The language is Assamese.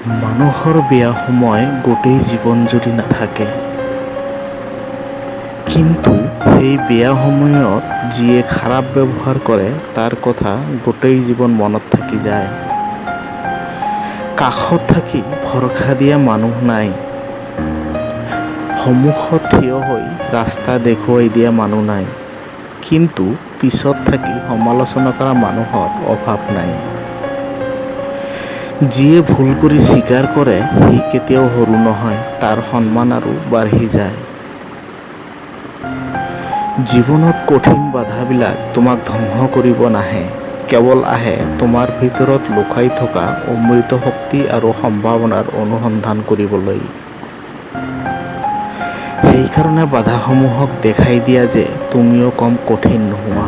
মানুহৰ বেয়া সময় গোটেই জীৱন জুৰি নাথাকে, কিন্তু সেই বেয়া সময়ত যিয়ে খাৰাপ ব্যৱহাৰ কৰে তাৰ কথা গোটেই জীৱন মনত থাকি যায়। কাষত থাকি ভৰসা দিয়া মানুহ নাই, সন্মুখত থিয় হৈ ৰাস্তা দেখুৱাই দিয়া মানুহ নাই, কিন্তু পিছত থাকি সমালোচনা কৰা মানুহৰ অভাৱ নাই। যিয়ে ভুল কৰি স্বীকাৰ কৰে সি কেতিয়াও সৰু নহয়, তাৰ সন্মান আৰু বাঢ়ি যায়। জীৱনত কঠিন বাধাবিলাক তোমাক ধ্বংস কৰিব নাহে, কেৱল আহে তোমাৰ ভিতৰত লুকাই থকা অমৃত শক্তি আৰু সম্ভাৱনাৰ অনুসন্ধান কৰিবলৈ। সেইকাৰণে বাধাসমূহক দেখাই দিয়া যে তুমিও কম কঠিন নোহোৱা।